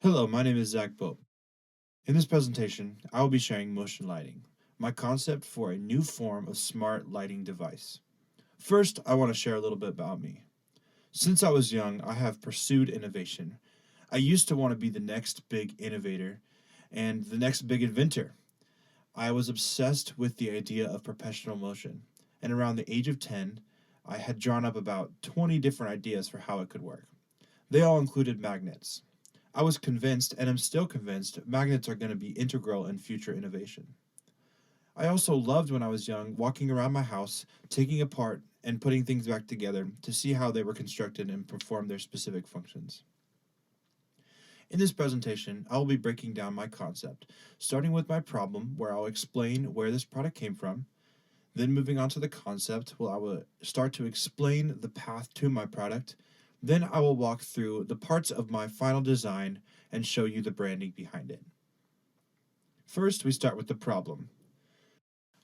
Hello, my name is Zach Bope. In this presentation, I will be sharing motion lighting, my concept for a new form of smart lighting device. First, I want to share a little bit about me. Since I was young, I have pursued innovation. I used to want to be the next big innovator and the next big inventor. I was obsessed with the idea of perpetual motion, and around the age of 10, I had drawn up about 20 different ideas for how it could work. They all included magnets. I was convinced, and am still convinced, magnets are going to be integral in future innovation. I also loved when I was young walking around my house, taking apart and putting things back together to see how they were constructed and perform their specific functions. In this presentation, I will be breaking down my concept, starting with my problem where I'll explain where this product came from, then moving on to the concept where I will start to explain the path to my product. Then I will walk through the parts of my final design and show you the branding behind it. First, we start with the problem.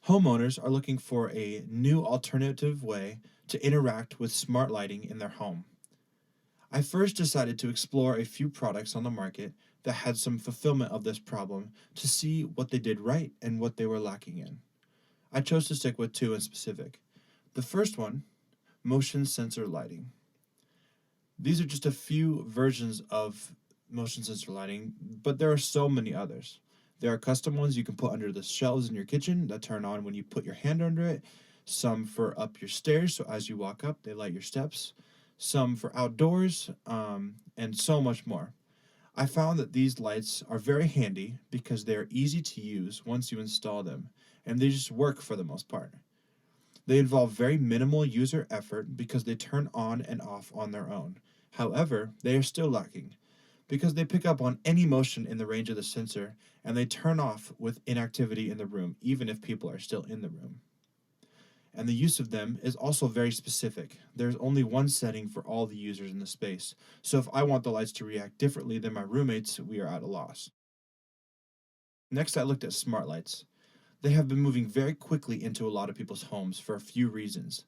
Homeowners are looking for a new alternative way to interact with smart lighting in their home. I first decided to explore a few products on the market that had some fulfillment of this problem to see what they did right and what they were lacking in. I chose to stick with two in specific. The first one, motion sensor lighting. These are just a few versions of motion sensor lighting, but there are so many others. There are custom ones you can put under the shelves in your kitchen that turn on when you put your hand under it, some for up your stairs, so as you walk up, they light your steps, some for outdoors, and so much more. I found that these lights are very handy because they are easy to use once you install them, and they just work for the most part. They involve very minimal user effort because they turn on and off on their own. However, they are still lacking because they pick up on any motion in the range of the sensor and they turn off with inactivity in the room, even if people are still in the room. And the use of them is also very specific. There's only one setting for all the users in the space, so if I want the lights to react differently than my roommates, we are at a loss. Next, I looked at smart lights. They have been moving very quickly into a lot of people's homes for a few reasons.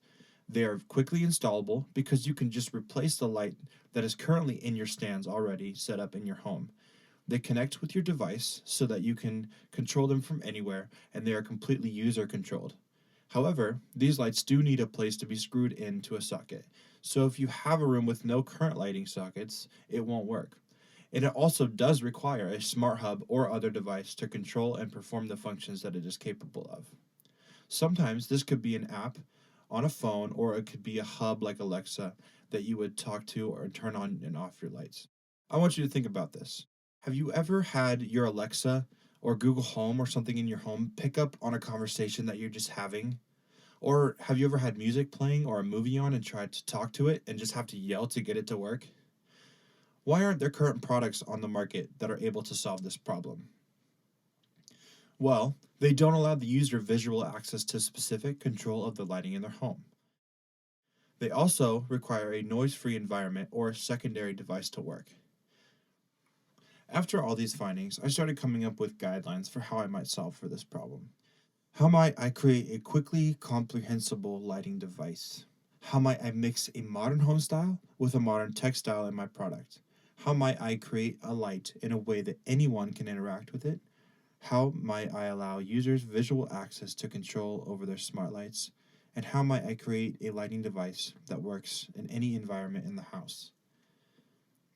They are quickly installable because you can just replace the light that is currently in your stands already set up in your home. They connect with your device so that you can control them from anywhere, and they are completely user controlled. However, these lights do need a place to be screwed into a socket. So if you have a room with no current lighting sockets, it won't work. And it also does require a smart hub or other device to control and perform the functions that it is capable of. Sometimes this could be an app on a phone, or it could be a hub like Alexa that you would talk to or turn on and off your lights. I want you to think about this. Have you ever had your Alexa or Google Home or something in your home pick up on a conversation that you're just having? Or have you ever had music playing or a movie on and tried to talk to it and just have to yell to get it to work? Why aren't there current products on the market that are able to solve this problem? Well, they don't allow the user visual access to specific control of the lighting in their home. They also require a noise-free environment or a secondary device to work. After all these findings, I started coming up with guidelines for how I might solve for this problem. How might I create a quickly comprehensible lighting device? How might I mix a modern home style with a modern tech style in my product? How might I create a light in a way that anyone can interact with it? How might I allow users visual access to control over their smart lights? And how might I create a lighting device that works in any environment in the house?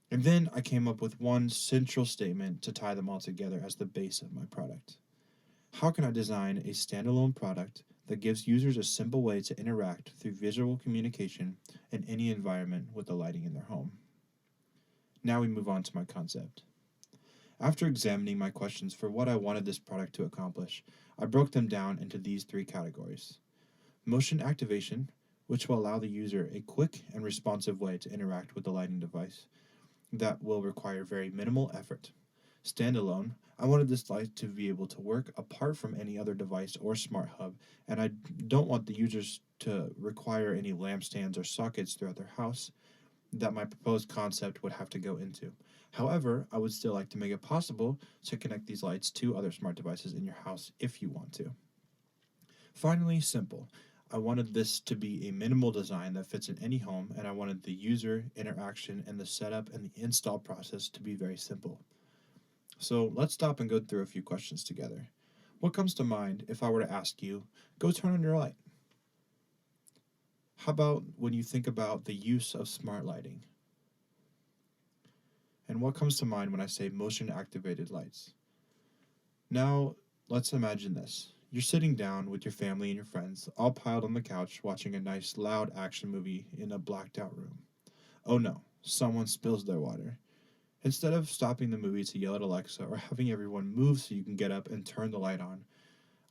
And then I came up with one central statement to tie them all together as the base of my product. How can I design a standalone product that gives users a simple way to interact through visual communication in any environment with the lighting in their home? Now we move on to my concept. After examining my questions for what I wanted this product to accomplish, I broke them down into these three categories. Motion activation, which will allow the user a quick and responsive way to interact with the lighting device that will require very minimal effort. Standalone, I wanted this light to be able to work apart from any other device or smart hub, and I don't want the users to require any lampstands or sockets throughout their house that my proposed concept would have to go into. However, I would still like to make it possible to connect these lights to other smart devices in your house if you want to. Finally, simple. I wanted this to be a minimal design that fits in any home, and I wanted the user interaction and the setup and the install process to be very simple. So let's stop and go through a few questions together. What comes to mind if I were to ask you, go turn on your light? How about when you think about the use of smart lighting? And what comes to mind when I say motion activated lights? Now, let's imagine this. You're sitting down with your family and your friends, all piled on the couch, watching a nice, loud action movie in a blacked out room. Oh no, someone spills their water. Instead of stopping the movie to yell at Alexa or having everyone move so you can get up and turn the light on,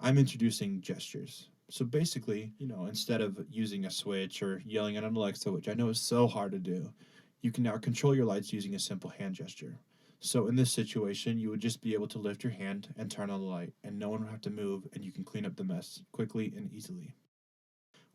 I'm introducing gestures. So basically, instead of using a switch or yelling at an Alexa, which I know is so hard to do, you can now control your lights using a simple hand gesture. So in this situation, you would just be able to lift your hand and turn on the light, and no one would have to move, and you can clean up the mess quickly and easily.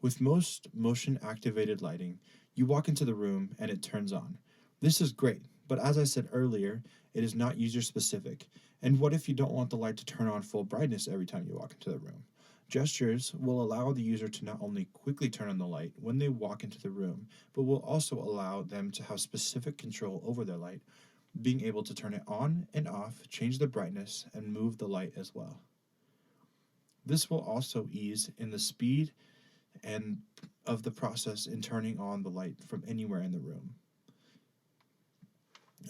With most motion activated lighting, you walk into the room and it turns on. This is great, but as I said earlier, it is not user specific. And what if you don't want the light to turn on full brightness every time you walk into the room? Gestures will allow the user to not only quickly turn on the light when they walk into the room, but will also allow them to have specific control over their light, being able to turn it on and off, change the brightness, and move the light as well. This will also ease in the speed and of the process in turning on the light from anywhere in the room.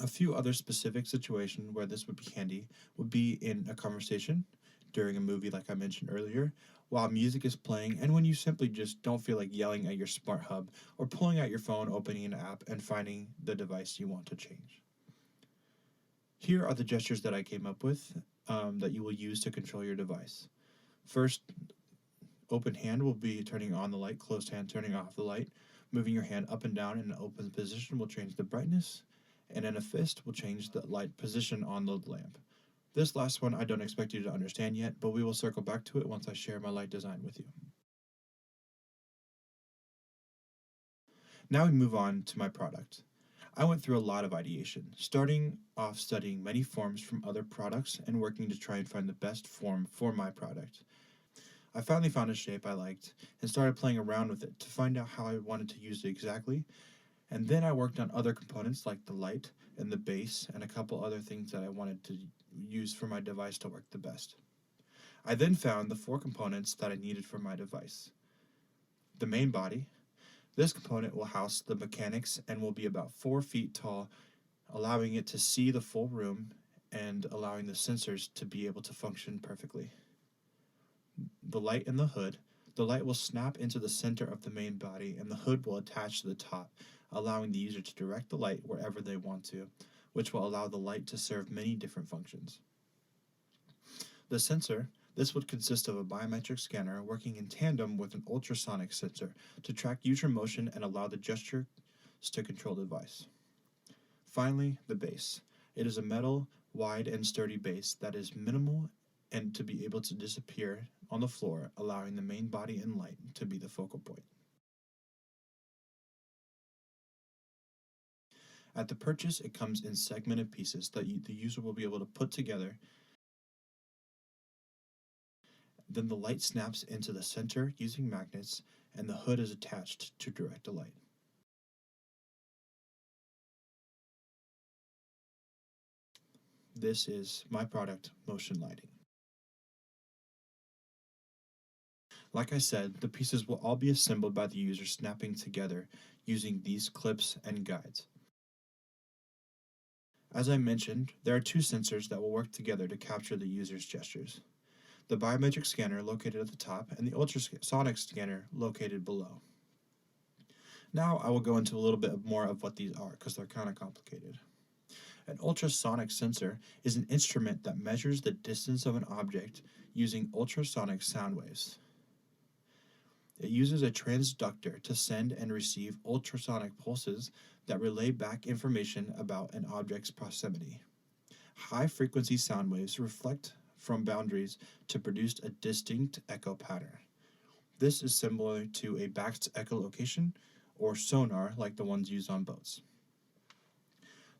A few other specific situations where this would be handy would be in a conversation, during a movie like I mentioned earlier, while music is playing, and when you simply just don't feel like yelling at your smart hub or pulling out your phone, opening an app, and finding the device you want to change. Here are the gestures that I came up with that you will use to control your device. First, open hand will be turning on the light, closed hand turning off the light. Moving your hand up and down in an open position will change the brightness, and in a fist will change the light position on the lamp. This last one I don't expect you to understand yet, but we will circle back to it once I share my light design with you. Now we move on to my product. I went through a lot of ideation, starting off studying many forms from other products and working to try and find the best form for my product. I finally found a shape I liked and started playing around with it to find out how I wanted to use it exactly, and then I worked on other components like the light and the base and a couple other things that I wanted to use for my device to work the best. I then found the 4 components that I needed for my device. The main body. This component will house the mechanics and will be about 4 feet tall, allowing it to see the full room and allowing the sensors to be able to function perfectly. The light and the hood. The light will snap into the center of the main body and the hood will attach to the top, allowing the user to direct the light wherever they want to, which will allow the light to serve many different functions. The sensor. This would consist of a biometric scanner working in tandem with an ultrasonic sensor to track user motion and allow the gestures to control the device. Finally, the base. It is a metal, wide, and sturdy base that is minimal and to be able to disappear on the floor, allowing the main body and light to be the focal point. At the purchase, it comes in segmented pieces that the user will be able to put together. Then the light snaps into the center using magnets, and the hood is attached to direct the light. This is my product, motion lighting. Like I said, the pieces will all be assembled by the user snapping together using these clips and guides. As I mentioned, there are 2 sensors that will work together to capture the user's gestures. The biometric scanner located at the top and the ultrasonic scanner located below. Now I will go into a little bit more of what these are because they're kind of complicated. An ultrasonic sensor is an instrument that measures the distance of an object using ultrasonic sound waves. It uses a transducer to send and receive ultrasonic pulses that relay back information about an object's proximity. High-frequency sound waves reflect from boundaries to produce a distinct echo pattern. This is similar to a backed echolocation or sonar like the ones used on boats.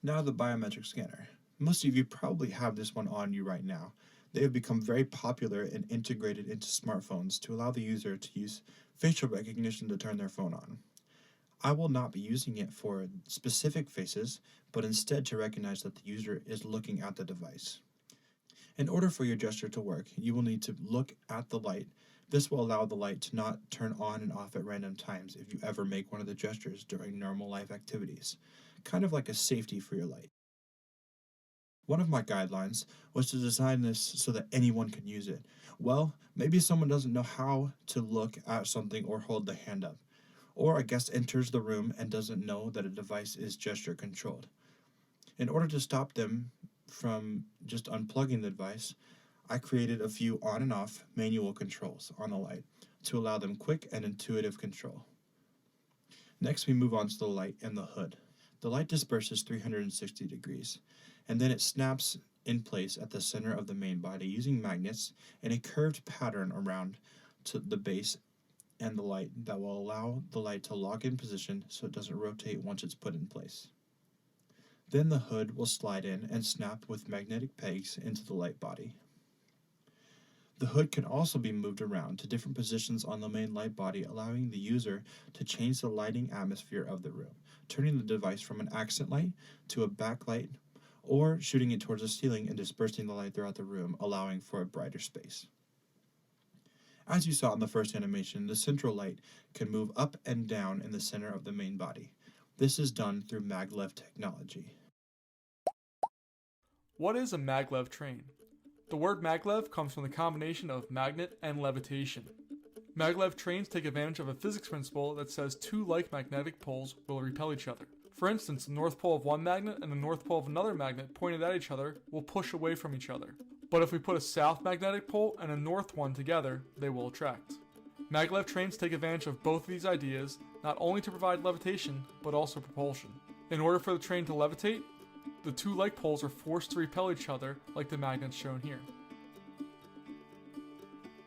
Now the biometric scanner. Most of you probably have this one on you right now. They have become very popular and integrated into smartphones to allow the user to use facial recognition to turn their phone on. I will not be using it for specific faces, but instead to recognize that the user is looking at the device. In order for your gesture to work, you will need to look at the light. This will allow the light to not turn on and off at random times if you ever make one of the gestures during normal life activities, kind of like a safety for your light. One of my guidelines was to design this so that anyone can use it. Well, maybe someone doesn't know how to look at something or hold the hand up. Or a guest enters the room and doesn't know that a device is gesture controlled. In order to stop them from just unplugging the device, I created a few on and off manual controls on the light to allow them quick and intuitive control. Next, we move on to the light and the hood. The light disperses 360 degrees, and then it snaps in place at the center of the main body using magnets and a curved pattern around to the base and the light that will allow the light to lock in position so it doesn't rotate once it's put in place. Then the hood will slide in and snap with magnetic pegs into the light body. The hood can also be moved around to different positions on the main light body, allowing the user to change the lighting atmosphere of the room, turning the device from an accent light to a backlight, or shooting it towards the ceiling and dispersing the light throughout the room, allowing for a brighter space. As you saw in the first animation, the central light can move up and down in the center of the main body. This is done through maglev technology. What is a maglev train? The word maglev comes from the combination of magnet and levitation. Maglev trains take advantage of a physics principle that says two like magnetic poles will repel each other. For instance, the north pole of one magnet and the north pole of another magnet pointed at each other will push away from each other. But if we put a south magnetic pole and a north one together, they will attract. Maglev trains take advantage of both of these ideas, not only to provide levitation, but also propulsion. In order for the train to levitate, the two like poles are forced to repel each other like the magnets shown here.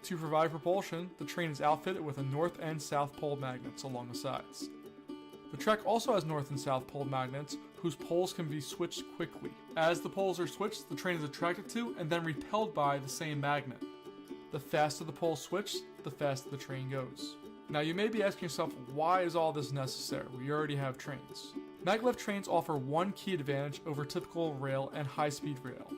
To provide propulsion, the train is outfitted with a north and south pole magnets along the sides. The track also has north and south pole magnets whose poles can be switched quickly. As the poles are switched, the train is attracted to and then repelled by the same magnet. The faster the poles switch, the faster the train goes. Now you may be asking yourself, why is all this necessary? We already have trains. Maglev trains offer one key advantage over typical rail and high-speed rail,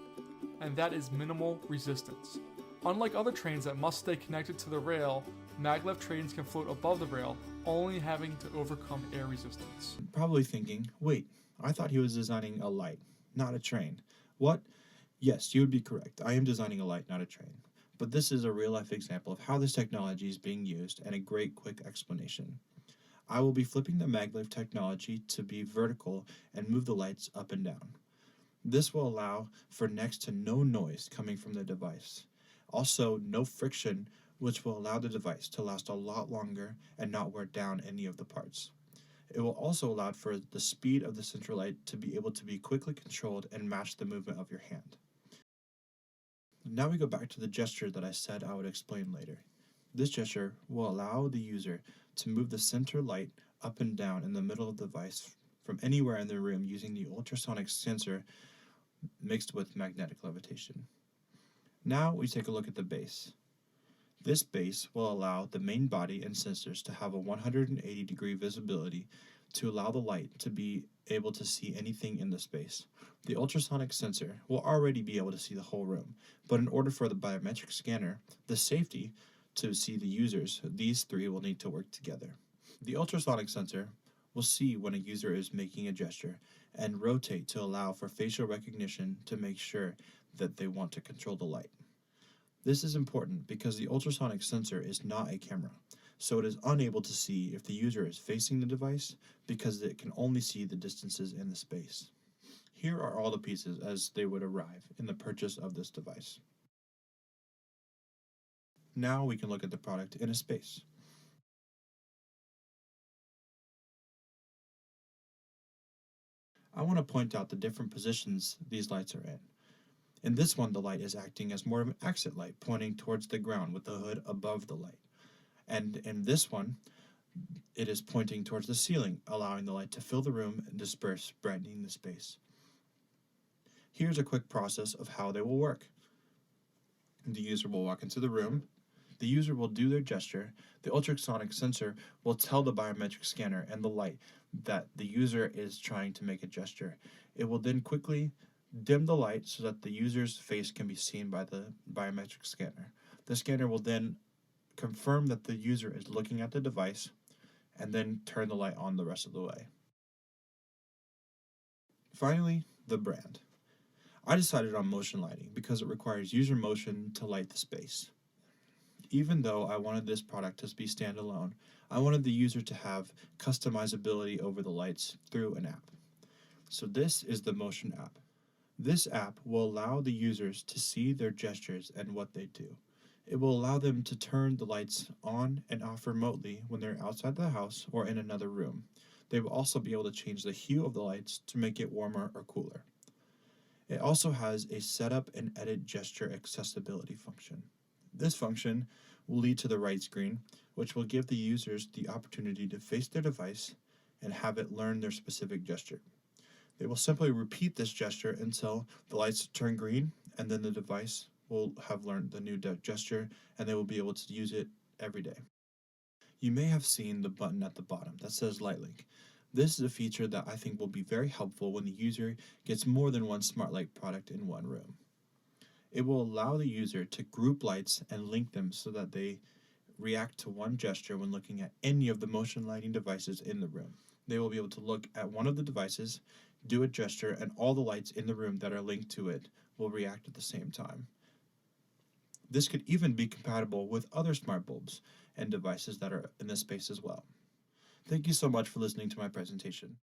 and that is minimal resistance. Unlike other trains that must stay connected to the rail, maglev trains can float above the rail, only having to overcome air resistance. Probably thinking, wait, I thought he was designing a light, not a train. What? Yes, you would be correct. I am designing a light, not a train. But this is a real-life example of how this technology is being used and a great quick explanation. I will be flipping the maglev technology to be vertical and move the lights up and down. This will allow for next to no noise coming from the device. Also, no friction, which will allow the device to last a lot longer and not wear down any of the parts. It will also allow for the speed of the central light to be able to be quickly controlled and match the movement of your hand. Now we go back to the gesture that I said I would explain later. This gesture will allow the user to move the center light up and down in the middle of the device from anywhere in the room using the ultrasonic sensor mixed with magnetic levitation. Now we take a look at the base. This base will allow the main body and sensors to have a 180-degree visibility to allow the light to be able to see anything in the space. The ultrasonic sensor will already be able to see the whole room, but in order for the biometric scanner, the safety, to see the users, these three will need to work together. The ultrasonic sensor will see when a user is making a gesture and rotate to allow for facial recognition to make sure that they want to control the light. This is important because the ultrasonic sensor is not a camera, so it is unable to see if the user is facing the device because it can only see the distances in the space. Here are all the pieces as they would arrive in the purchase of this device. Now we can look at the product in a space. I want to point out the different positions these lights are in. In this one, the light is acting as more of an accent light, pointing towards the ground with the hood above the light. And in this one, it is pointing towards the ceiling, allowing the light to fill the room and disperse, brightening the space. Here's a quick process of how they will work. The user will walk into the room. The user will do their gesture. The ultrasonic sensor will tell the biometric scanner and the light that the user is trying to make a gesture. It will then quickly Dim the light so that the user's face can be seen by the biometric scanner. The scanner will then confirm that the user is looking at the device and then turn the light on the rest of the way. Finally, the brand. I decided on motion lighting because it requires user motion to light the space. Even though I wanted this product to be standalone, I wanted the user to have customizability over the lights through an app. So this is the Motion app. This app will allow the users to see their gestures and what they do. It will allow them to turn the lights on and off remotely when they're outside the house or in another room. They will also be able to change the hue of the lights to make it warmer or cooler. It also has a setup and edit gesture accessibility function. This function will lead to the right screen, which will give the users the opportunity to face their device and have it learn their specific gesture. They will simply repeat this gesture until the lights turn green, and then the device will have learned the new gesture and they will be able to use it every day. You may have seen the button at the bottom that says Light Link. This is a feature that I think will be very helpful when the user gets more than one smart light product in one room. It will allow the user to group lights and link them so that they react to one gesture when looking at any of the motion lighting devices in the room. They will be able to look at one of the devices, do a gesture, and all the lights in the room that are linked to it will react at the same time. This could even be compatible with other smart bulbs and devices that are in this space as well. Thank you so much for listening to my presentation.